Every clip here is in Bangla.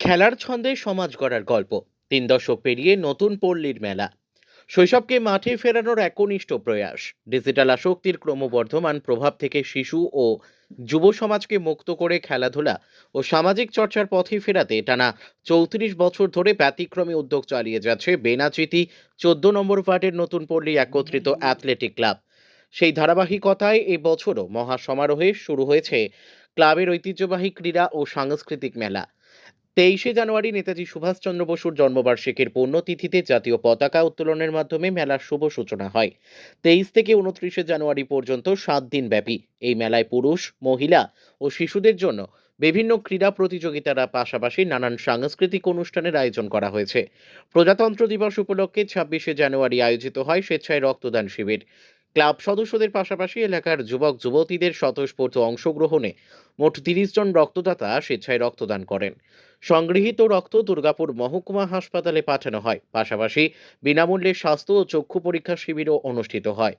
খেলার ছন্দে সমাজ গড়ার গল্প। ৩ দশক পেরিয়ে নতুন পল্লীর মেলা, শৈশবকে মাঠে ফেরানোর একনিষ্ঠ প্রয়াস। ডিজিটাল আসক্তির ক্রমবর্ধমান প্রভাব থেকে শিশু ও যুব সমাজকে মুক্ত করে খেলাধুলা ও সামাজিক চর্চার পথে ফেরাতে টানা ৩৪ বছর ধরে ব্যতিক্রমী উদ্যোগ চালিয়ে যাচ্ছে বেনাচিতি ১৪ নম্বর ওয়ার্ডের নতুন পল্লী একত্রিত অ্যাথলেটিক ক্লাব। সেই ধারাবাহিকতায় এবছরও মহা সমারোহে শুরু হয়েছে ক্লাবের ঐতিহ্যবাহী ক্রীড়া ও সাংস্কৃতিক মেলা। ২৩শে জানুয়ারি নেতাজি সুভাষচন্দ্র বসুর জন্মবার্ষিকীর পুণ্যতিথিতে জাতীয় পতাকা উত্তোলনের মাধ্যমে মেলার শুভ সূচনা হয়। ২৩ থেকে ২৯শে জানুয়ারি পর্যন্ত ৭ দিন ব্যাপী এই মেলায় পুরুষ, মহিলা ও শিশুদের জন্য বিভিন্ন ক্রীড়া প্রতিযোগিতার পাশাপাশি নানান সাংস্কৃতিক অনুষ্ঠানের আয়োজন করা হয়েছে। প্রজাতন্ত্র দিবস উপলক্ষে ২৬শে জানুয়ারি আয়োজিত হয় স্বেচ্ছায় রক্তদান শিবির। ক্লাব সদস্যদের পাশাপাশি এলাকার যুবক যুবতীদের স্বতঃস্ফূর্ত অংশগ্রহণে মোট ৩০ জন রক্তদাতা স্বেচ্ছায় রক্তদান করেন। সংগৃহীত রক্ত দুর্গাপুর মহকুমা হাসপাতালে পাঠানো হয়। পাশাপাশি বিনামূল্যে স্বাস্থ্য ও চক্ষু পরীক্ষা শিবিরও অনুষ্ঠিত হয়।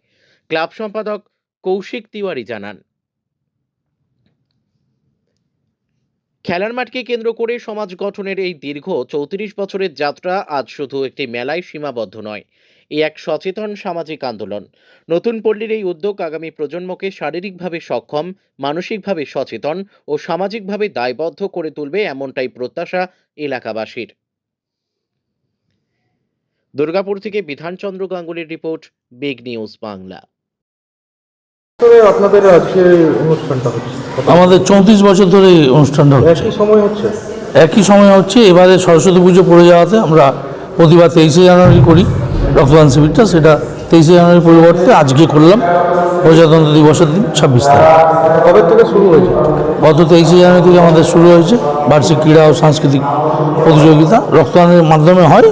ক্লাব সম্পাদক কৌশিক তিওয়ারি জানান, খেলার মাঠকে কেন্দ্র করে সমাজ গঠনের এই দীর্ঘ ৩৪ বছরের যাত্রা আজ শুধু একটি মেলায় সীমাবদ্ধ নয়, এ এক সচেতন সামাজিক আন্দোলন। নতুন পল্লীর এই উদ্যোগ আগামী প্রজন্মকে শারীরিকভাবে সক্ষম, মানসিকভাবে সচেতন ও সামাজিকভাবে দায়বদ্ধ করে তুলবে, এমনটাই প্রত্যাশা এলাকাবাসীর। দুর্গাপুর থেকে বিধানচন্দ্র গাঙ্গুলির রিপোর্ট, বিগ নিউজ বাংলা। আপনাদের আজকে অনুষ্ঠানটা হচ্ছে আমাদের ৩৪ বছর ধরে এই অনুষ্ঠানটা হচ্ছে, একই সময় হচ্ছে। এবারে সরস্বতী পুজো পড়ে যাওয়াতে আমরা প্রতিবার ২৩শে জানুয়ারি করি রক্তদান শিবিরটা, সেটা ২৩শে জানুয়ারির পরিবর্তে আজকে করলাম প্রজাতন্ত্র দিবসের দিন ২৬ তারিখ। কবে থেকে শুরু হয়েছে? গত ২৩শে জানুয়ারি থেকে আমাদের শুরু হয়েছে বার্ষিক ক্রীড়া ও সাংস্কৃতিক প্রতিযোগিতা, রক্তদানের মাধ্যমে হয়।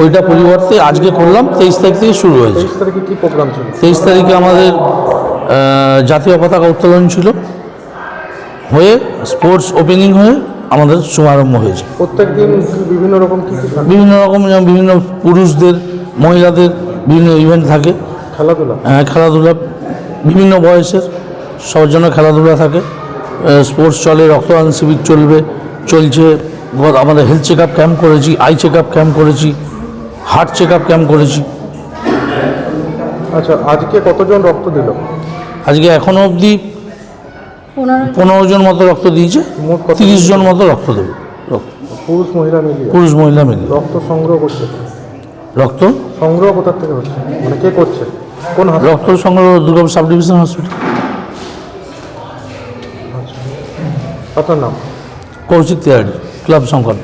ওইটা পরিবর্তে আজকে করলাম, ২৩ তারিখ থেকে শুরু হয়েছে। ২৩ তারিখে কী প্রোগ্রাম ছিল? ২৩ তারিখে আমাদের জাতীয় পতাকা উত্তোলন ছিল, হয়ে স্পোর্টস ওপেনিং হয়ে আমাদের শুভারম্ভ হয়েছে। প্রত্যেক দিন বিভিন্ন রকম বিভিন্ন রকম, যেমন বিভিন্ন পুরুষদের, মহিলাদের বিভিন্ন ইভেন্ট থাকে, খেলাধুলা বিভিন্ন বয়সের সবার জন্য খেলাধুলা থাকে, স্পোর্টস চলে, রক্তদান শিবির চলছে। আমাদের হেলথ চেক আপ ক্যাম্প করেছি, আই চেক আপ ক্যাম্প করেছি, হার্ট চেক আপ ক্যাম্প করেছি। আচ্ছা, আজকে কতজন রক্ত দিল? আজকে এখনও অবধি ১৫ জন মতো রক্ত দিয়েছে, ৩০ জন মতো রক্ত দেবে। পুরুষ মহিলা মিলিয়ে রক্ত সংগ্রহ করছে। রক্ত সংগ্রহ কোথা থেকে হচ্ছে, মানে কে করছে? কোন রক্ত সংগ্রহ? Durgapur sub division hospital. আচ্ছা, আপনার নাম? কৌশিক তিওয়ারি, ক্লাব সংগঠন।